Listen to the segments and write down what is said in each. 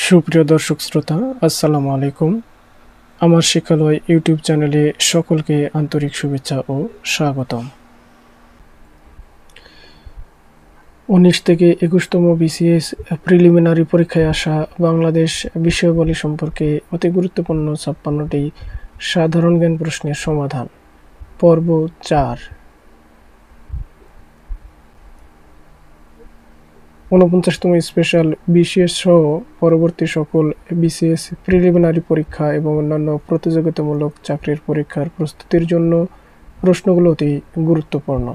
সুপ্রিয় দর্শক শ্রোতা, আসসালামু আলাইকুম। আমার শিক্ষালয় ইউটিউব চ্যানেলে সকলকে আন্তরিক শুভেচ্ছা ও স্বাগতম। 19 থেকে 21তম বিসিএস প্রিলিমিনারি পরীক্ষায় আসা বাংলাদেশ বিষয়াবলী সম্পর্কে অতি গুরুত্বপূর্ণ 56টি সাধারণ জ্ঞান প্রশ্নের সমাধান, পর্ব 4। 49তম স্পেশাল বিসিএস সহ পরবর্তী সকল বিসিএস প্রিলিমিনারি পরীক্ষা এবং অন্যান্য প্রতিযোগিতামূলক চাকরির পরীক্ষার প্রস্তুতির জন্য প্রশ্নগুলো অতি গুরুত্বপূর্ণ।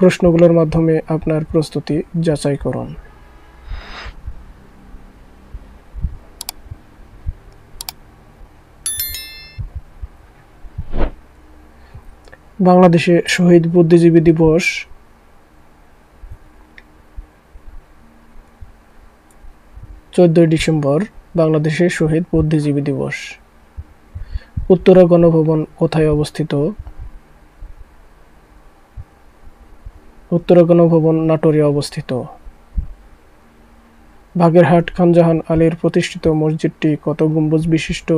প্রশ্নগুলোর মাধ্যমে আপনার প্রস্তুতি যাচাই করুন। বাংলাদেশে শহীদ বুদ্ধিজীবী দিবস 14 ডিসেম্বর বাংলাদেশে শহীদ বুদ্ধিজীবী দিবস। উত্তরা গণভবন কোথায় অবস্থিত? উত্তরা গণভবন নাটোরে অবস্থিত। বাগেরহাট খান জাহান আলীর প্রতিষ্ঠিত মসজিদটি কত গম্বুজ বিশিষ্ট?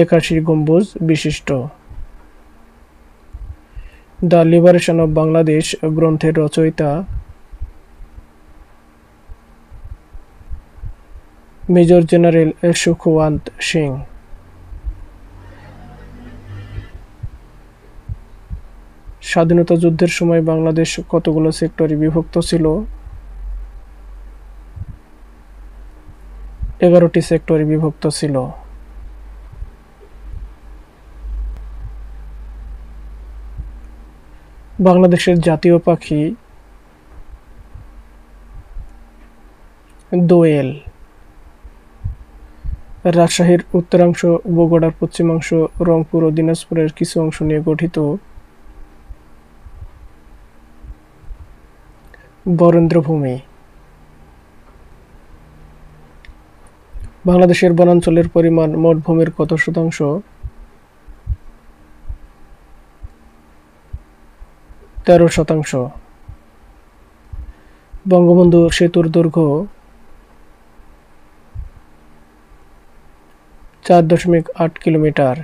81 গম্বুজ বিশিষ্ট। দ্য লিবারেশন অব বাংলাদেশ গ্রন্থের রচয়িতা? Major general Sukhwant Singh. স্বাধীনতা যুদ্ধের সময় বাংলাদেশ কতগুলো সেক্টরে বিভক্ত ছিল? 11টি সেক্টরে বিভক্ত ছিল। বাংলাদেশের জাতীয় পাখি? দোয়েল। রাজশাহীর উত্তরাংশ, বগুড়ার পশ্চিমাংশ, রংপুর ও দিনাজপুরের কিছু অংশ নিয়ে গঠিত বরেন্দ্রভূমি। বাংলাদেশের বনাঞ্চলের পরিমাণ মোট ভূমির কত শতাংশ? 13%। বঙ্গবন্ধু সেতুর দৈর্ঘ্য 4.8 কিলোমিটার।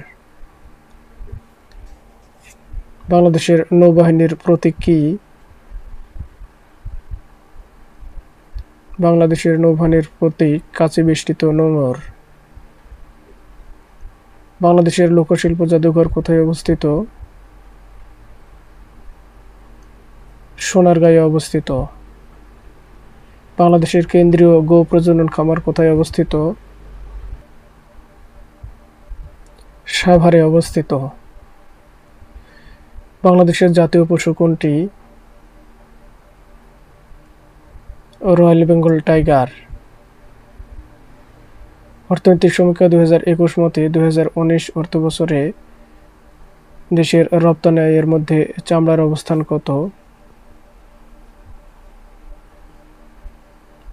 বাংলাদেশের নৌবাহিনীর প্রতীক কি? বাংলাদেশের নৌবাহিনীর প্রতীক কাচে বেষ্টিত নোঙর। বাংলাদেশের লোকশিল্প জাদুঘর কোথায় অবস্থিত? সোনারগাঁয়ে অবস্থিত। বাংলাদেশের কেন্দ্রীয় গো প্রজনন খামার কোথায় অবস্থিত? সাভারে অবস্থিত। বাংলাদেশের জাতীয় পশু কোনটি? Royal Bengal tiger. অর্থনৈতিক সমীক্ষা 2021 মতে 2019 অর্থবছরে দেশের রপ্তানি আয়ের মধ্যে চামড়ার অবস্থান কত?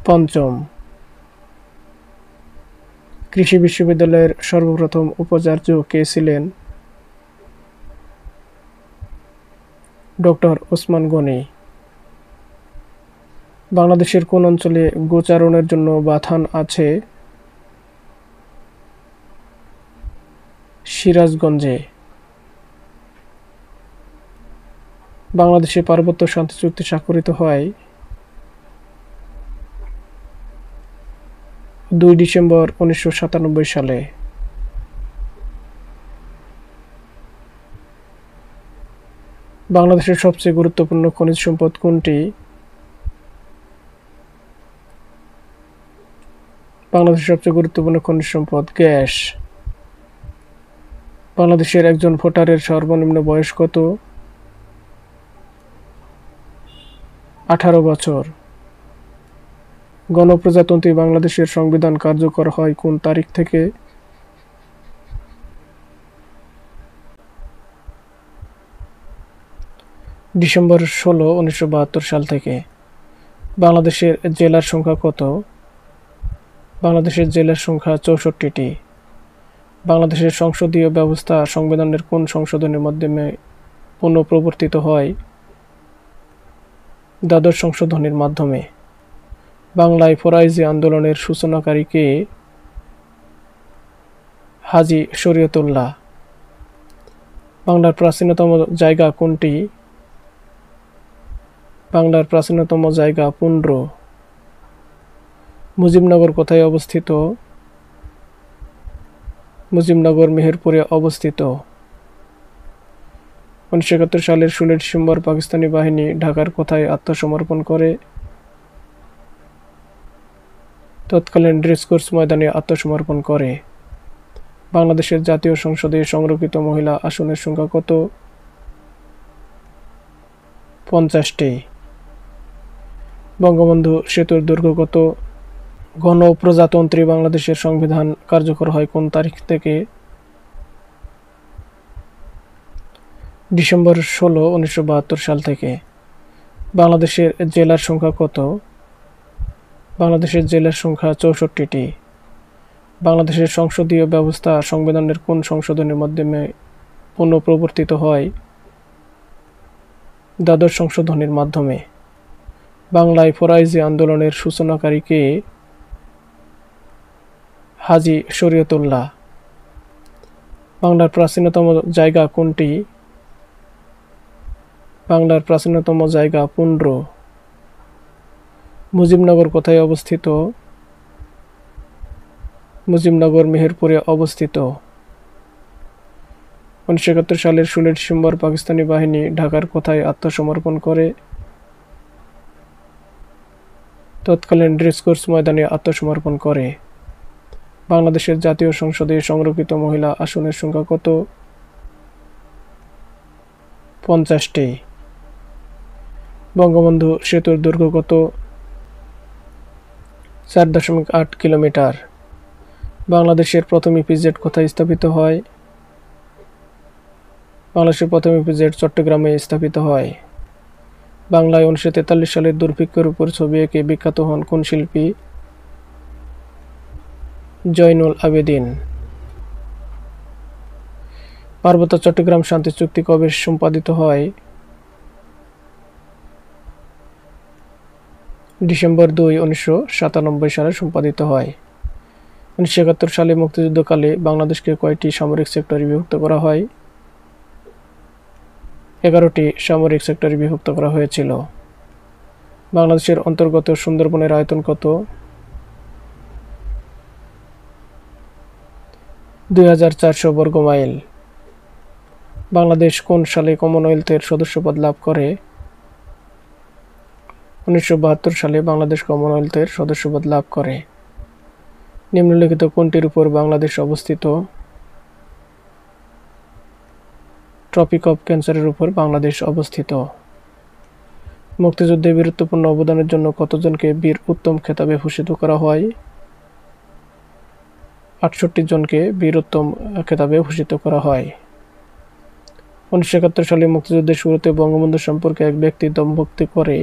পঞ্চম। কৃষি বিশ্ববিদ্যালয়ের সর্বপ্রথম উপাচার্য কে ছিলেন? ডক্টর ওসমান গনি। বাংলাদেশের কোন অঞ্চলে গোচারণের জন্য বাথান আছে? সিরাজগঞ্জে। বাংলাদেশে পার্বত্য শান্তি চুক্তি স্বাক্ষরিত হয় 2 ডিসেম্বর 1997 সালে। বাংলাদেশের সবচেয়ে গুরুত্বপূর্ণ খনিজ সম্পদ কোনটি? বাংলাদেশের সবচেয়ে গুরুত্বপূর্ণ খনিজ সম্পদ গ্যাস। বাংলাদেশের একজন ভোটারের সর্বনিম্ন বয়স কত? 18 বছর। গণপ্রজাতন্ত্রী বাংলাদেশের সংবিধান কার্যকর হয় কোন তারিখ থেকে? ডিসেম্বর 16, 1972 সাল থেকে। বাংলাদেশের জেলার সংখ্যা কত? বাংলাদেশের জেলার সংখ্যা 64টি। বাংলাদেশের সংসদীয় ব্যবস্থা সংবিধানের কোন সংশোধনের মাধ্যমে পুনঃপ্রবর্তিত হয়? দ্বাদশ সংশোধনীর মাধ্যমে। বাংলায় ফরাইজি আন্দোলনের সূচনাকারী কে? হাজী শরীয়তুল্লাহ। বাংলার প্রাচীনতম জায়গা কোনটি? বাংলার প্রাচীনতম জায়গা পুন্ড্র। মুজিবনগর কোথায় অবস্থিত? মুজিবনগর মেহেরপুরে অবস্থিত। 1971 সালের 16 ডিসেম্বর পাকিস্তানি বাহিনী ঢাকার কোথায় আত্মসমর্পণ করে? তৎকালীন রেসকোর্স ময়দানে আত্মসমর্পণ করে। বাংলাদেশের জাতীয় সংসদে সংরক্ষিত মহিলা আসনের সংখ্যা কত? 50টি। বঙ্গবন্ধু সেতুর দৈর্ঘ্য কত? গণপ্রজাতন্ত্রী বাংলাদেশের সংবিধান কার্যকর হয় কোন তারিখ থেকে? ডিসেম্বর 16, 1972 সাল থেকে। বাংলাদেশের জেলার সংখ্যা কত? বাংলাদেশের জেলার সংখ্যা 64টি। বাংলাদেশের সংসদীয় ব্যবস্থা সংবিধানের কোন সংশোধনের মাধ্যমে পুনঃপ্রবর্তিত হয়? দ্বাদশ সংশোধনীর মাধ্যমে। বাংলায় ফরাইজি আন্দোলনের সূচনাকারী কে? হাজী শরীয়তুল্লাহ। বাংলার প্রাচীনতম জায়গা কোনটি? বাংলার প্রাচীনতম জায়গা পুন্ড্র। মুজিবনগর কোথায় অবস্থিত? মুজিবনগর মেহেরপুরে অবস্থিত। 1971 সালের 16 ডিসেম্বর পাকিস্তানি বাহিনী ঢাকার কোথায় আত্মসমর্পণ করে? তৎকালীন রেসকোর্স ময়দানে আত্মসমর্পণ করে। বাংলাদেশের জাতীয় সংসদে সংরক্ষিত মহিলা আসনের সংখ্যা কত? 50টি। বঙ্গবন্ধু সেতুর দৈর্ঘ্য কত? 4.8 কিলোমিটার। বাংলাদেশের প্রথম ইপিজেড কোথায় স্থাপিত হয়? বাংলাদেশের প্রথম ইপিজেড চট্টগ্রামে স্থাপিত হয়। বাংলায় 1943 সালের দুর্ভিক্ষের উপর ছবি এঁকে বিখ্যাত হন কোন শিল্পী? জয়নুল আবেদিন। পার্বত্য চট্টগ্রাম শান্তি চুক্তি কবে সম্পাদিত হয়? ডিসেম্বর 2, 1997 সালে সম্পাদিত হয়। 1971 সালে মুক্তিযুদ্ধকালে বাংলাদেশকে কয়টি সামরিক সেক্টরে বিভক্ত করা হয়? 11টি সামরিক সেক্টরে বিভক্ত করা হয়েছিল। বাংলাদেশের অন্তর্গত সুন্দরবনের আয়তন কত? 2400 বর্গ মাইল। বাংলাদেশ কোন সালে কমনওয়েলথের সদস্যপদ লাভ করে? 1972 সালে বাংলাদেশ কমনওয়েলথের সদস্যপদ লাভ করে। নিম্নলিখিত কোনটির উপর বাংলাদেশ অবস্থিত? ট্রপিক অফ ক্যান্সারের উপর বাংলাদেশ অবস্থিত। মুক্তিযুদ্ধে বীরত্বপূর্ণ অবদানের জন্য কতজনকে বীর উত্তম খেতাবে ভূষিত করা হয়? 68 জনকে বীর উত্তম খেতাবে ভূষিত করা হয়। 1971 সালে মুক্তিযুদ্ধের শুরুতে বঙ্গবন্ধু সম্পর্কে এক ব্যক্তি দম্ভোক্তি করে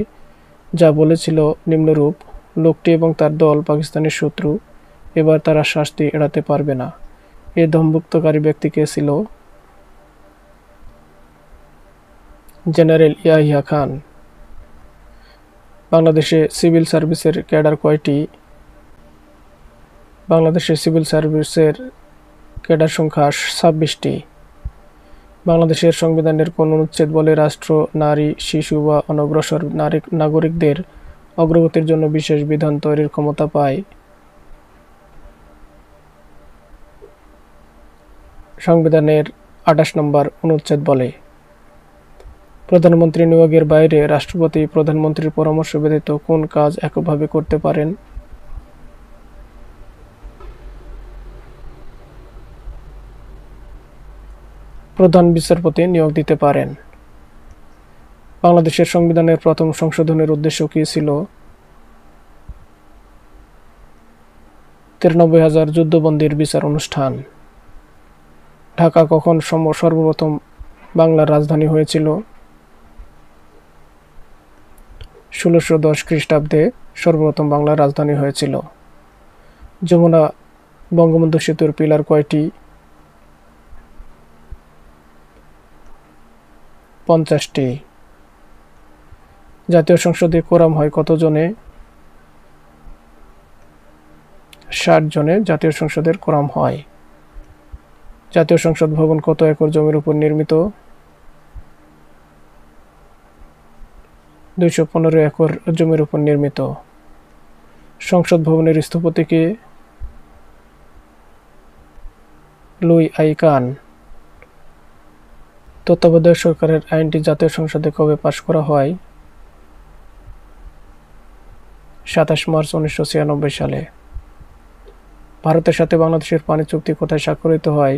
যা বলেছিল নিম্নরূপ: লোকটি এবং তার দল পাকিস্তানের শত্রু, এবার তারা শাস্তি এড়াতে পারবে না। এ দম্ভোক্তকারী ব্যক্তি কে ছিল? জেনারেল ইয়াহিয়া খান। বাংলাদেশে সিভিল সার্ভিসের ক্যাডার কয়টি? বাংলাদেশে সিভিল সার্ভিসের ক্যাডার সংখ্যা 26টি। বাংলাদেশের সংবিধানের কোন অনুচ্ছেদ বলে রাষ্ট্র নারী, শিশু বা অনগ্রসর নাগরিকদের অগ্রগতির জন্য বিশেষ বিধান তৈরির ক্ষমতা পায়? সংবিধানের 28 নম্বর অনুচ্ছেদ বলে। প্রধানমন্ত্রী নিয়োগের বাইরে রাষ্ট্রপতি প্রধানমন্ত্রীর পরামর্শ ব্যতীত কোন কাজ এককভাবে করতে পারেন? প্রধান বিচারপতি নিয়োগ দিতে পারেন। বাংলাদেশের সংবিধানের প্রথম সংশোধনের উদ্দেশ্য কী ছিল? 93,000 যুদ্ধবন্দীর বিচার অনুষ্ঠান। ঢাকা কখন সর্বপ্রথম বাংলার রাজধানী হয়েছিল? 1610 খ্রিস্টাব্দে সর্বপ্রথম বাংলার রাজধানী হয়েছিল। যমুনা বঙ্গবন্ধু সেতুর পিলার কয়টি? 50টি। জাতীয় সংসদে কোরাম হয় কতজনে? 60 জনে জাতীয় সংসদের কোরাম হয়। জাতীয় সংসদ ভবন কত একর জমির উপর নির্মিত? 215 একর জমির উপর নির্মিত। সংসদ ভবনের স্থপতি কে? লুই আই কান। তত্ত্বাবধায়ক সরকারের আইনটি জাতীয় সংসদে কবে পাশ করা হয়? 27 মার্চ 1996 সালে। ভারতের সাথে বাংলাদেশের পানি চুক্তি কোথায় স্বাক্ষরিত হয়?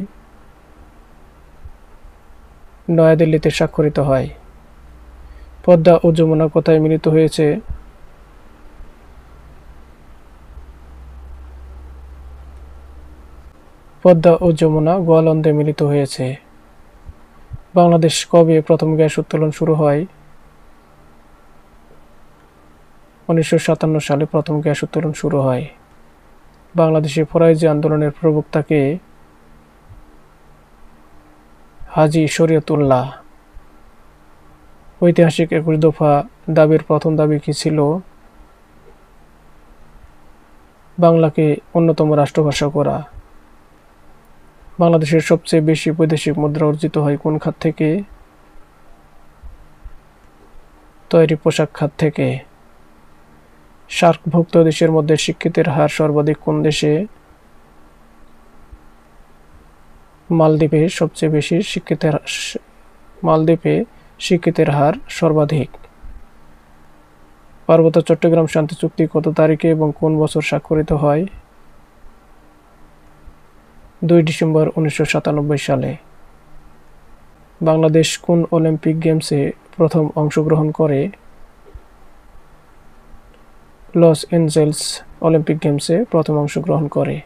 নয়াদিল্লিতে স্বাক্ষরিত হয়। পদ্মা ও যমুনা কোথায় মিলিত হয়েছে? পদ্মা ও যমুনা গোয়ালন্দে মিলিত হয়েছে। বাংলাদেশ কবে প্রথম গ্যাস উত্তোলন শুরু হয়? 1957 সালে প্রথম গ্যাস উত্তোলন শুরু হয়। বাংলাদেশে ফরাইজি আন্দোলনের প্রবক্তা কে? হাজী শরীয়তুল্লাহ। ঐতিহাসিক 21 দফা দাবির প্রথম দাবি কি ছিল? বাংলাকে অন্যতম রাষ্ট্রভাষা করা। বাংলাদেশের সবচেয়ে বেশি বৈদেশিক মুদ্রা অর্জিত হয় কোন খাত থেকে? তৈরি পোশাক খাত থেকে। সার্কভুক্ত দেশের মধ্যে শিক্ষিতের হার সর্বাধিক কোন দেশে? মালদ্বীপে সবচেয়ে বেশি মালদ্বীপে শিক্ষিতের হার সর্বাধিক। পার্বত্য চট্টগ্রাম শান্তি চুক্তি কত তারিখে এবং কোন বছর স্বাক্ষরিত হয়? 2 ডিসেম্বর 1997 সালে। বাংলাদেশ কোন অলিম্পিক গেমসে প্রথম অংশগ্রহণ করে? লস এঞ্জেলস অলিম্পিক গেমসে প্রথম অংশগ্রহণ করে।